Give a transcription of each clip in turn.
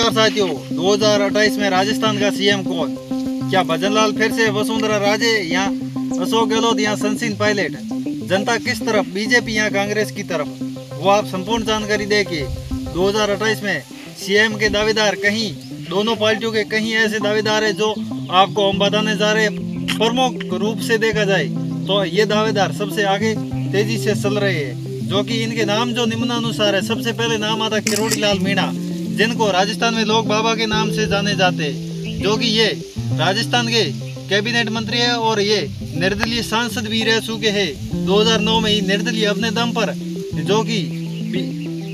नमस्कार साथियों, 2028 में राजस्थान का सीएम कौन? क्या भजनलाल फिर से, वसुंधरा राजे या अशोक गहलोत या सचिन पायलट? जनता किस तरफ, बीजेपी या कांग्रेस की तरफ? वो आप संपूर्ण जानकारी देखिए। 2028 में सीएम के दावेदार, कहीं दोनों पार्टियों के कहीं ऐसे दावेदार है जो आपको हम बताने जा रहे हैं। प्रमुख रूप से देखा जाए तो ये दावेदार सबसे आगे तेजी से चल रहे हैं, जो कि इनके नाम जो निम्नानुसार है। सबसे पहले नाम आता किरोड़ी लाल मीणा, जिनको राजस्थान में लोग बाबा के नाम से जाने जाते हैं, जो कि ये राजस्थान के कैबिनेट मंत्री है और ये निर्दलीय सांसद भी रह चुके हैं। 2009 में ही निर्दलीय अपने दम पर, जो कि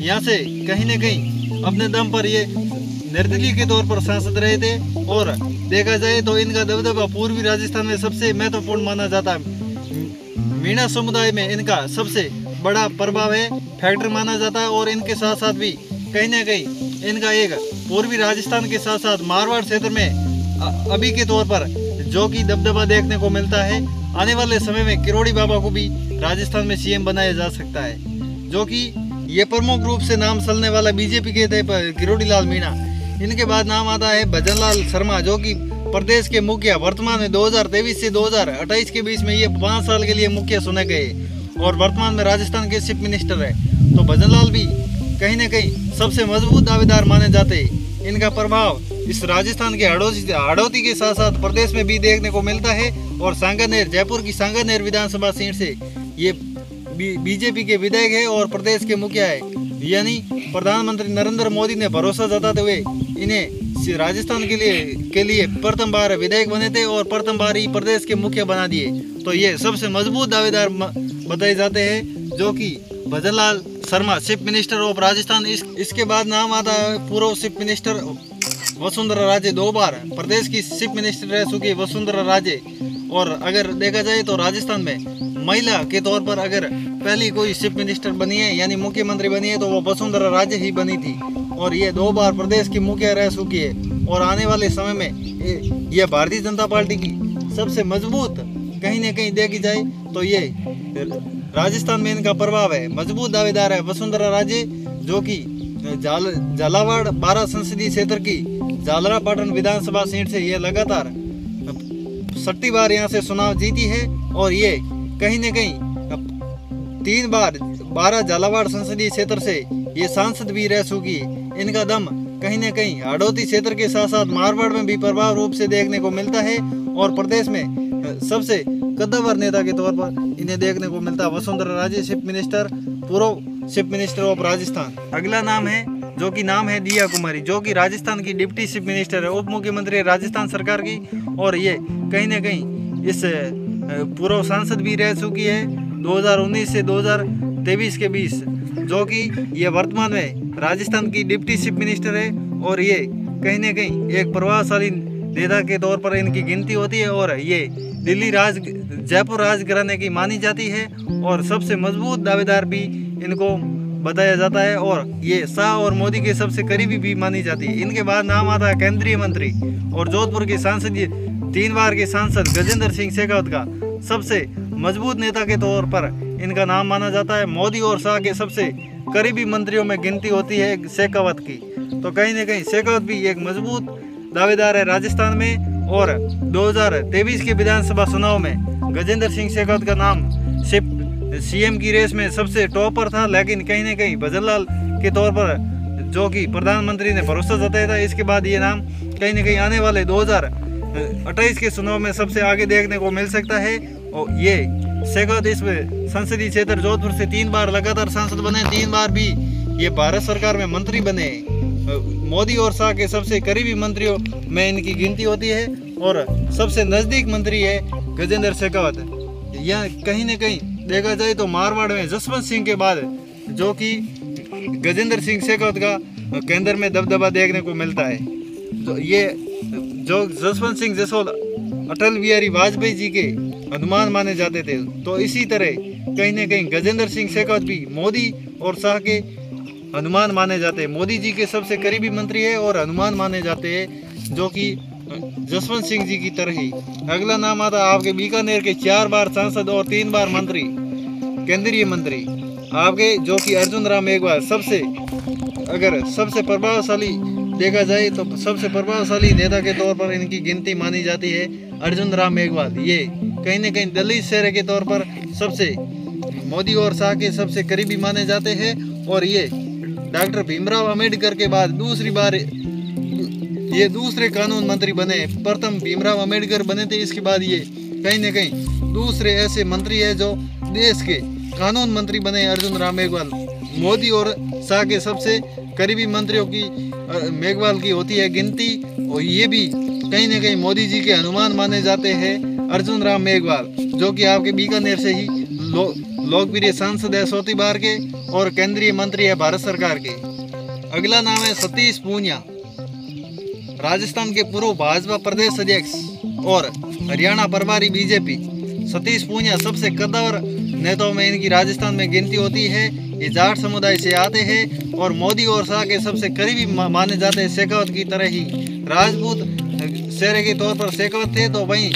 यहाँ से कहीं न कहीं अपने दम पर ये निर्दलीय के तौर पर सांसद रहे थे। और देखा जाए तो इनका दबदबा पूर्वी राजस्थान में सबसे महत्वपूर्ण माना जाता है। मीणा समुदाय में इनका सबसे बड़ा प्रभाव है, फैक्टर माना जाता है। और इनके साथ साथ भी कहीं ना कहीं इनका एक पूर्वी राजस्थान के साथ साथ मारवाड़ क्षेत्र में अभी के तौर पर जो कि दबदबा देखने को मिलता है। आने वाले समय में किरोड़ी बाबा को भी राजस्थान में सीएम बनाया जा सकता है, जो कि ये प्रमुख रूप से नाम चलने वाला बीजेपी के थे किरोड़ी लाल मीणा। इनके बाद नाम आता है भजनलाल शर्मा, जो कि प्रदेश के मुखिया वर्तमान में 2023 से 2028 के बीच में ये 5 साल के लिए मुखिया चुने गए और वर्तमान में राजस्थान के चीफ मिनिस्टर है। तो भजनलाल भी कहीं ना कहीं सबसे मजबूत दावेदार माने जाते हैं। इनका प्रभाव इस राजस्थान के हाड़ौती के साथ साथ प्रदेश में भी देखने को मिलता है। और सांगानेर, जयपुर की सांगानेर विधानसभा सीट से ये बीजेपी के विधायक है और प्रदेश के मुखिया है। यानी प्रधानमंत्री नरेंद्र मोदी ने भरोसा जताते हुए इन्हें राजस्थान के लिए प्रथम बार विधायक बने थे और प्रथम बार ही प्रदेश के मुखिया बना दिए। तो ये सबसे मजबूत दावेदार बताए जाते हैं, जो कि Bhajanlal Sharma, chief minister of Rajasthan. इसके बाद नाम आता है पूर्व चीफ मिनिस्टर वसुंधरा राजे, 2 बार प्रदेश की चीफ मिनिस्टर रह चुकी वसुंधरा राजे। और अगर देखा जाए तो राजस्थान में महिला के तौर पर अगर पहली कोई चीफ मिनिस्टर बनी है यानी मुख्यमंत्री बनी है तो वो वसुंधरा राजे ही बनी थी। और ये 2 बार प्रदेश की मुखिया रह चुकी है। और आने वाले समय में ये भारतीय जनता पार्टी की सबसे मजबूत, कहीं ना कहीं देखी जाए तो ये राजस्थान में इनका प्रभाव है। मजबूत दावेदार है वसुंधरा राजे, जो कि झालावाड़ 12 संसदीय क्षेत्र की झालरापाटन विधानसभा सीट से ये लगातार 6ठी बार यहाँ से चुनाव जीती है। और ये कहीं न कहीं 3 बार 12 झालावाड़ संसदीय क्षेत्र से ये सांसद भी रह चुकी है। इनका दम कहीं न कहीं हाड़ौती क्षेत्र के साथ साथ मारवाड़ में भी प्रभाव रूप से देखने को मिलता है। और प्रदेश में सबसे कद्दावर नेता के तौर पर इन्हें देखने को मिलता है वसुंधरा राजे, चीफ मिनिस्टर, पूर्व चीफ मिनिस्टर ऑफ राजस्थान। अगला नाम है, जो कि नाम है दिया कुमारी, जो कि राजस्थान की डिप्टी चीफ मिनिस्टर है, उप मुख्यमंत्री राजस्थान सरकार की। और ये कहीं ना कहीं इस पूर्व सांसद भी रह चुकी है 2019 से 2023 के बीच, जो कि ये वर्तमान में राजस्थान की डिप्टी चीफ मिनिस्टर है। और ये कहीं ना कहीं एक प्रभावशाली नेता के तौर पर इनकी गिनती होती है। और ये जयपुर राज घराने की मानी जाती है और सबसे मजबूत दावेदार भी इनको बताया जाता है। और ये शाह और मोदी के सबसे करीबी भी मानी जाती है। इनके बाद नाम आता है केंद्रीय मंत्री और जोधपुर के सांसद, 3 बार के सांसद गजेंद्र सिंह शेखावत का सबसे मजबूत नेता के तौर पर इनका नाम माना जाता है। मोदी और शाह के सबसे करीबी मंत्रियों में गिनती होती है शेखावत की। तो कहीं ना कहीं शेखावत भी एक मजबूत दावेदार है राजस्थान में। और 2023 के विधानसभा चुनाव में गजेंद्र सिंह शेखावत का नाम सीएम की रेस में सबसे टॉप पर था। लेकिन कहीं ना कहीं भजनलाल के तौर पर, जो कि प्रधानमंत्री ने भरोसा जताया था, इसके बाद ये नाम कहीं ना कहीं आने वाले 2028 के चुनाव में सबसे आगे देखने को मिल सकता है। और ये शेखावत इस संसदीय क्षेत्र जोधपुर से 3 बार लगातार सांसद बने, 3 बार भी ये भारत सरकार में मंत्री बने। मोदी और शाह के सबसे करीबी मंत्रियों में इनकी गिनती होती है और सबसे नज़दीक मंत्री है गजेंद्र शेखावत। यह कहीं न कहीं देखा जाए तो मारवाड़ में जसवंत सिंह के बाद, जो कि गजेंद्र सिंह शेखावत का केंद्र में दबदबा देखने को मिलता है। तो ये जो जसवंत सिंह जसोल अटल बिहारी वाजपेयी जी के हनुमान माने जाते थे, तो इसी तरह कहीं न कहीं गजेंद्र सिंह शेखावत भी मोदी और शाह के हनुमान माने जाते हैं। मोदी जी के सबसे करीबी मंत्री है और हनुमान माने जाते हैं, जो कि जसवंत सिंह जी की तरह ही। अगला नाम आता है आपके बीकानेर के 4 बार सांसद और 3 बार मंत्री, केंद्रीय मंत्री आपके, जो कि अर्जुन राम मेघवाल। सबसे प्रभावशाली देखा जाए तो सबसे प्रभावशाली नेता के तौर पर इनकी गिनती मानी जाती है अर्जुन राम मेघवाल। ये कहीं न कहीं दलित चेहरे के तौर पर सबसे मोदी और शाह के सबसे करीबी माने जाते हैं। और ये डॉक्टर भीमराव अंबेडकर के बाद दूसरी बार ये दूसरे कानून मंत्री बने। प्रथम भीमराव अंबेडकर बने थे, इसके बाद ये कहीं न कहीं दूसरे ऐसे मंत्री है जो देश के कानून मंत्री बने अर्जुन राम मेघवाल। मोदी और शाह के सबसे करीबी मंत्रियों की मेघवाल की होती है गिनती। और ये भी कहीं न कहीं मोदी जी के हनुमान माने जाते हैं अर्जुन राम मेघवाल, जो कि आपके बीकानेर से ही लोकप्रिय सांसद है 34 बार के और केंद्रीय मंत्री है भारत सरकार के। अगला नाम है सतीश पूनिया, राजस्थान के पूर्व भाजपा प्रदेश अध्यक्ष और हरियाणा प्रभारी बीजेपी। सतीश पूनिया सबसे कद्दावर नेताओं में इनकी राजस्थान में गिनती होती है। ये जाट समुदाय से आते हैं और मोदी और शाह के सबसे करीबी माने जाते हैं। शेखावत की तरह ही राजपूत चेहरे के तौर पर शेखावत थे, तो वहीं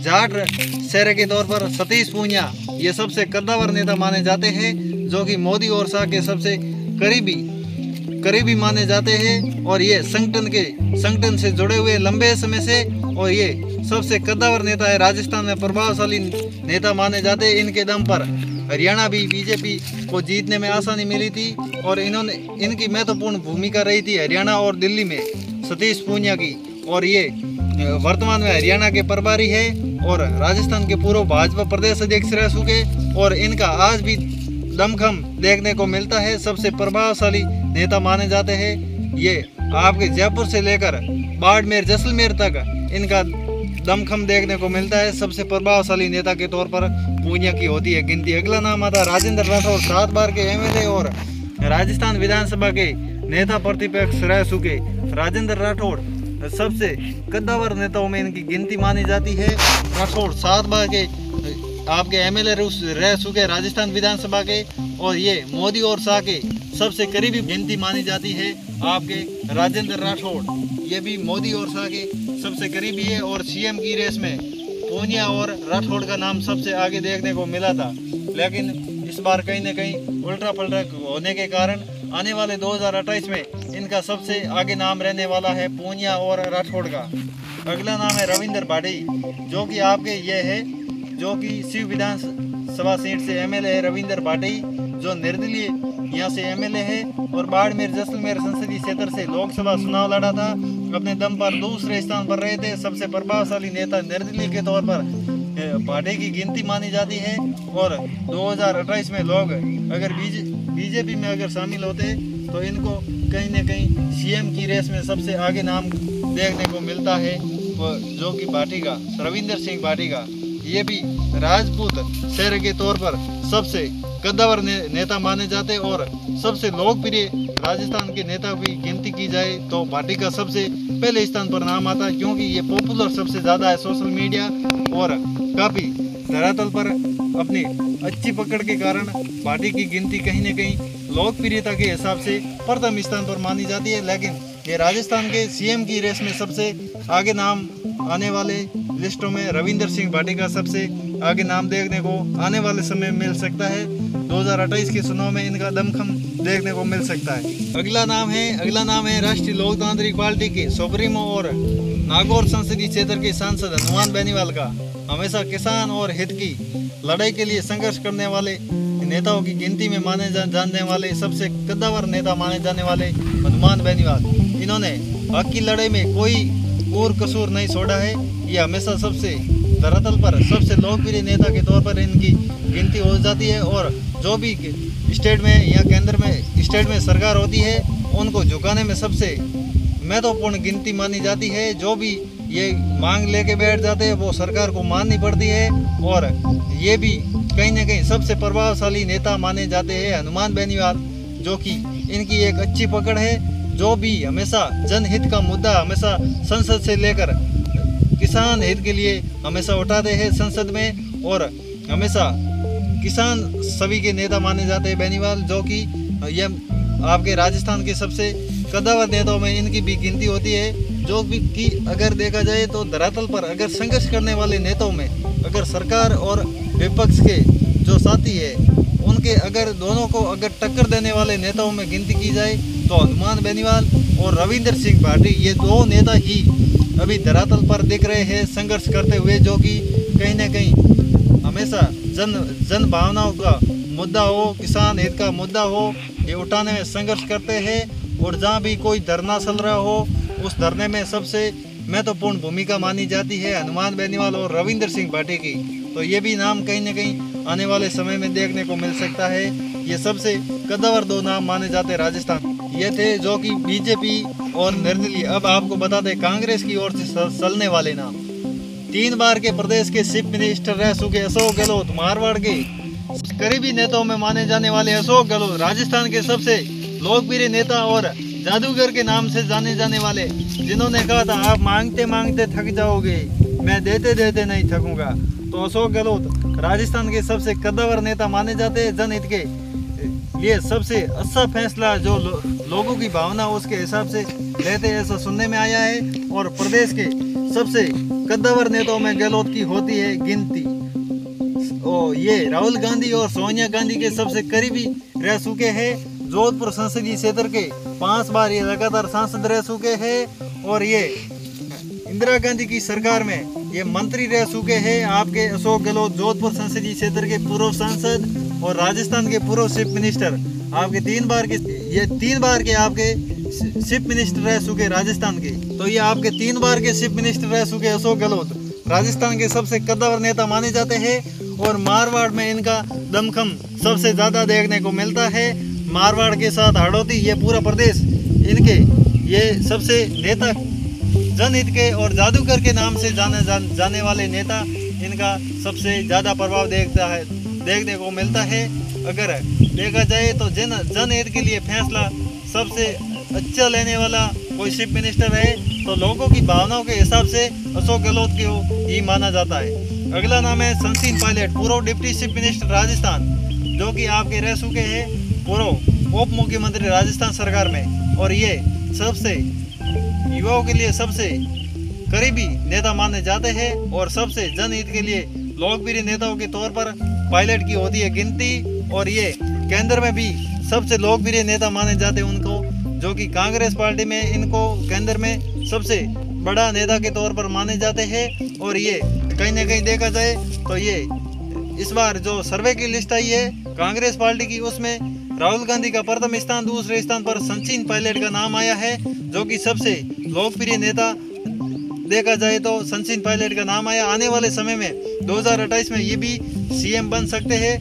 जाट चेहरे के तौर पर सतीश पूनिया ये सबसे कद्दावर नेता माने जाते हैं, जो कि मोदी और शाह के सबसे करीबी माने जाते हैं। और ये संगठन से जुड़े हुए लंबे समय से, और ये सबसे कद्दावर नेता है। राजस्थान में प्रभावशाली नेता माने जाते हैं। इनके दम पर हरियाणा भी बीजेपी को जीतने में आसानी मिली थी और इनकी महत्वपूर्ण भूमिका रही थी हरियाणा और दिल्ली में सतीश पूनिया की। और ये वर्तमान में हरियाणा के प्रभारी है और राजस्थान के पूर्व भाजपा प्रदेश अध्यक्ष रह चुके। और इनका आज भी दमखम देखने को मिलता है। सबसे प्रभावशाली नेता माने जाते हैं। ये आपके जयपुर से लेकर बाड़मेर जैसलमेर तक इनका दमखम देखने को मिलता है। सबसे प्रभावशाली नेता के तौर पर पूनिया की होती है गिनती। अगला नाम आता है राजेंद्र राठौड़, 7 बार के एमएलए और राजस्थान विधानसभा के नेता प्रतिपक्ष रह चुके। राजेंद्र राठौड़ सबसे कद्दावर नेताओं में इनकी गिनती मानी जाती है। राठौड़ 7 बार के आपके एमएलए रह चुके राजस्थान विधानसभा के, और ये मोदी और शाह के सबसे करीबी गिनती मानी जाती है आपके राजेंद्र राठौड़। ये भी मोदी और शाह के सबसे करीबी है। और सीएम की रेस में पूनिया और राठौड़ का नाम सबसे आगे देखने को मिला था, लेकिन इस बार कहीं न कहीं उल्टा पलटा होने के कारण आने वाले 2028 में इनका सबसे आगे नाम रहने वाला है पूनिया और राठौड़ का। अगला नाम है रविंद्र भाटी, जो कि आपके ये है जो कि शिव विधानसभा सीट से एमएलए है रविंद्र भाटी, जो निर्दलीय यहाँ से एमएलए है और बाड़मेर जैसलमेर संसदीय क्षेत्र से लोकसभा चुनाव लड़ा था। अपने दम पर दूसरे स्थान पर रहे थे। सबसे प्रभावशाली नेता निर्दलीय के तौर पर भाटी की गिनती मानी जाती है। और 2028 में लोग अगर बीजेपी में अगर शामिल होते तो इनको कहीं न कहीं सीएम की रेस में सबसे आगे नाम देखने को मिलता है, जो कि भाटी का, रविंदर सिंह भाटी का। ये भी राजपूत चेहरे के तौर पर सबसे कद्दावर नेता माने जाते और सबसे लोकप्रिय राजस्थान के नेता की गिनती की जाए तो भाटी का सबसे पहले स्थान पर नाम आता है, क्योंकि ये पॉपुलर सबसे ज़्यादा है सोशल मीडिया और काफ़ी धरातल पर अपनी अच्छी पकड़ के कारण भाटी की गिनती कहीं न कहीं लोकप्रियता के हिसाब से प्रथम स्थान पर मानी जाती है। लेकिन ये राजस्थान के सीएम की रेस में सबसे आगे नाम आने वाले लिस्टों में रविंदर सिंह भाटी का सबसे आगे नाम देखने को आने वाले समय मिल सकता है। 2028 के चुनाव में इनका दमखम देखने को मिल सकता है। अगला नाम है राष्ट्रीय लोकतांत्रिक पार्टी के सुप्रीमो और नागौर संसदीय क्षेत्र के सांसद हनुमान बेनीवाल का। हमेशा किसान और हित की लड़ाई के लिए संघर्ष करने वाले नेताओं की गिनती में माने जाने वाले सबसे कद्दावर नेता माने जाने वाले हनुमान बेनीवाल। इन्होंने हक की लड़ाई में कोई और कसूर नहीं छोड़ा है। ये हमेशा सबसे धरातल पर सबसे लोकप्रिय नेता के तौर पर इनकी गिनती हो जाती है। और जो भी स्टेट में या केंद्र में स्टेट में सरकार होती है उनको झुकाने में सबसे महत्वपूर्ण गिनती मानी जाती है। जो भी ये मांग लेके बैठ जाते हैं वो सरकार को माननी पड़ती है। और ये भी कहीं न कहीं सबसे प्रभावशाली नेता माने जाते हैं हनुमान बेनीवाल, जो कि इनकी एक अच्छी पकड़ है। जो भी हमेशा जनहित का मुद्दा हमेशा संसद से लेकर किसान हित के लिए हमेशा उठाते हैं संसद में, और हमेशा किसान सभी के नेता माने जाते हैं बेनीवाल, जो कि यह आपके राजस्थान के सबसे कद्दावर नेताओं में इनकी भी गिनती होती है। जो भी कि अगर देखा जाए तो धरातल पर अगर संघर्ष करने वाले नेताओं में अगर सरकार और विपक्ष के जो साथी है उनके इनके अगर दोनों को अगर टक्कर देने वाले नेताओं में गिनती की जाए तो हनुमान बेनीवाल और रविंदर सिंह भाटी, ये दो नेता ही अभी धरातल पर दिख रहे हैं संघर्ष करते हुए, जो कि कहीं ना कहीं हमेशा जन भावनाओं का मुद्दा हो, किसान हित का मुद्दा हो, ये उठाने में संघर्ष करते हैं। और जहाँ भी कोई धरना चल रहा हो उस धरने में सबसे महत्वपूर्ण भूमिका मानी जाती है हनुमान बेनीवाल और रविंदर सिंह भाटी की। तो ये भी नाम कहीं ना कहीं आने वाले समय में देखने को मिल सकता है। ये सबसे कद्दावर दो नाम माने जाते हैं राजस्थान। ये थे जो कि बीजेपी और निर्दलीय। अब आपको बता दें कांग्रेस की ओर से चलने वाले नाम, 3 बार के प्रदेश के चीफ मिनिस्टर रह चुके अशोक गहलोत, मारवाड़ के करीबी नेताओं में माने जाने वाले अशोक गहलोत, राजस्थान के सबसे लोकप्रिय नेता और जादूगर के नाम से जाने जाने वाले, जिन्होंने कहा था आप मांगते मांगते थक जाओगे, मैं देते देते नहीं थकूंगा। तो अशोक गहलोत राजस्थान के सबसे कद्दावर नेता माने जाते हैं। जनहित के लिए सबसे अच्छा फैसला जो लोगों की भावना उसके हिसाब से लेते, ऐसा सुनने में आया है। और प्रदेश के सबसे कद्दावर नेताओं में गहलोत की होती है गिनती। ये राहुल गांधी और सोनिया गांधी के सबसे करीबी रह चुके हैं। जोधपुर संसदीय क्षेत्र के 5 बार ये लगातार सांसद रह चुके हैं। और ये इंदिरा गांधी की सरकार में ये मंत्री रह चुके हैं। आपके अशोक गहलोत जोधपुर संसदीय क्षेत्र के पूर्व सांसद और राजस्थान के पूर्व चीफ मिनिस्टर, आपके 3 बार के आपके चीफ मिनिस्टर रह चुके राजस्थान के। तो ये आपके 3 बार के चीफ मिनिस्टर रह चुके अशोक गहलोत राजस्थान के सबसे कद्दावर नेता माने जाते हैं। और मारवाड़ में इनका दमखम सबसे ज्यादा देखने को मिलता है। मारवाड़ के साथ हाड़ौती, ये पूरा प्रदेश इनके ये सबसे नेता जनहित के और जादूगर के नाम से जाने वाले नेता, इनका सबसे ज़्यादा प्रभाव देखने को मिलता है। अगर देखा जाए तो जनहित के लिए फैसला सबसे अच्छा लेने वाला कोई चीफ मिनिस्टर है तो लोगों की भावनाओं के हिसाब से अशोक गहलोत को ही माना जाता है। अगला नाम है सचिन पायलट, पूर्व डिप्टी चीफ मिनिस्टर राजस्थान, जो कि आपके रह चुके हैं पूर्व उप मुख्यमंत्री राजस्थान सरकार में। और ये सबसे युवाओं के लिए सबसे करीबी नेता माने जाते हैं और सबसे जनहित के लिए लोकप्रिय नेताओं के तौर पर पायलट की होती है गिनती। और ये केंद्र में भी सबसे लोकप्रिय नेता माने जाते हैं उनको, जो कि कांग्रेस पार्टी में इनको केंद्र में सबसे बड़ा नेता के तौर पर माने जाते हैं। और ये कहीं ना कहीं देखा जाए तो ये इस बार जो सर्वे की लिस्ट आई है कांग्रेस पार्टी की, उसमें राहुल गांधी का प्रथम स्थान, दूसरे स्थान पर सचिन पायलट का नाम आया है, जो कि सबसे लोकप्रिय नेता देखा जाए तो सचिन पायलट का नाम आया। आने वाले समय में 2028 में ये भी सीएम बन सकते हैं,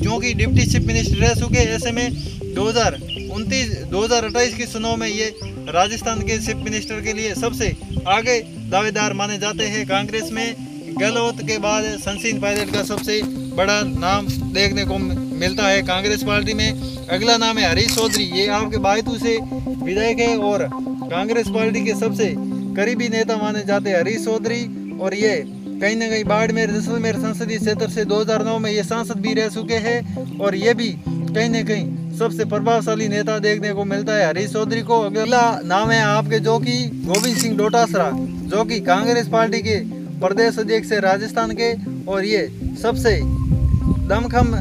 क्योंकि डिप्टी चीफ मिनिस्टर रह चुके। ऐसे में 2028 के चुनाव में ये राजस्थान के चीफ मिनिस्टर के लिए सबसे आगे दावेदार माने जाते हैं। कांग्रेस में गहलोत के बाद सचिन पायलट का सबसे बड़ा नाम देखने को मिलता है कांग्रेस पार्टी में। अगला नाम है हरीश चौधरी, ये आपके बायतू से विधायक है और कांग्रेस पार्टी के सबसे करीबी नेता माने जाते हैं हरीश चौधरी। और ये कहीं ना कहीं बाड़मेर जैसलमेर संसदीय क्षेत्र से 2009 में ये सांसद भी रह चुके हैं। और ये भी कहीं ना कहीं सबसे प्रभावशाली नेता देखने को मिलता है हरीश चौधरी को। अगला नाम है आपके जो कि गोविंद सिंह डोटासरा, जो कि कांग्रेस पार्टी के प्रदेश अध्यक्ष है राजस्थान के। और ये सबसे दमखम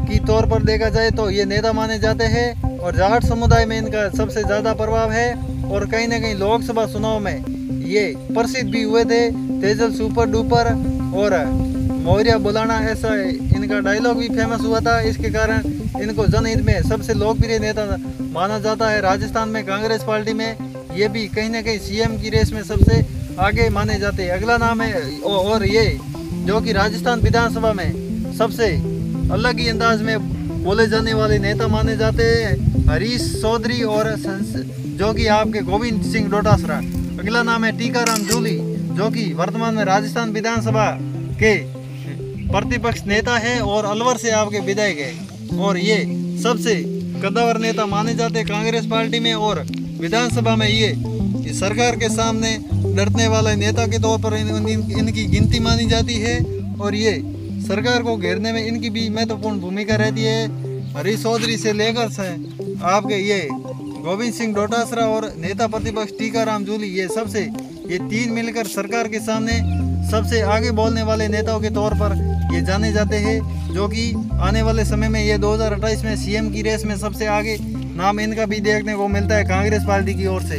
की तौर पर देखा जाए तो ये नेता माने जाते हैं और जाट समुदाय में इनका सबसे ज़्यादा प्रभाव है। और कहीं ना कहीं लोकसभा चुनाव में ये प्रसिद्ध भी हुए थे, तेजल सुपर डुपर और मौर्य बुलाना, ऐसा इनका डायलॉग भी फेमस हुआ था। इसके कारण इनको जनहित में सबसे लोकप्रिय नेता माना जाता है राजस्थान में। कांग्रेस पार्टी में ये भी कहीं ना कहीं सीएम की रेस में सबसे आगे माने जाते हैं। अगला नाम है और ये जो कि राजस्थान विधानसभा में सबसे अलग ही अंदाज में बोले जाने वाले नेता माने जाते हैं हरीश चौधरी और जो कि आपके गोविंद सिंह डोटासरा। अगला नाम है टीकाराम जूली, जो कि वर्तमान में राजस्थान विधानसभा के प्रतिपक्ष नेता है और अलवर से आपके विधायक है। और ये सबसे कद्दावर नेता माने जाते हैं कांग्रेस पार्टी में। और विधानसभा में ये सरकार के सामने डरने वाले नेता के तौर पर इनकी गिनती मानी जाती है। और ये सरकार को घेरने में इनकी भी महत्वपूर्ण भूमिका रहती है। हरीश चौधरी से लेकर आपके ये गोविंद सिंह डोटासरा और नेता प्रतिपक्ष टीकाराम जूली, ये 3 मिलकर सरकार के सामने सबसे आगे बोलने वाले नेताओं के तौर पर ये जाने जाते हैं, जो कि आने वाले समय में ये 2028 में सीएम की रेस में सबसे आगे नाम इनका भी देखने को मिलता है कांग्रेस पार्टी की ओर से।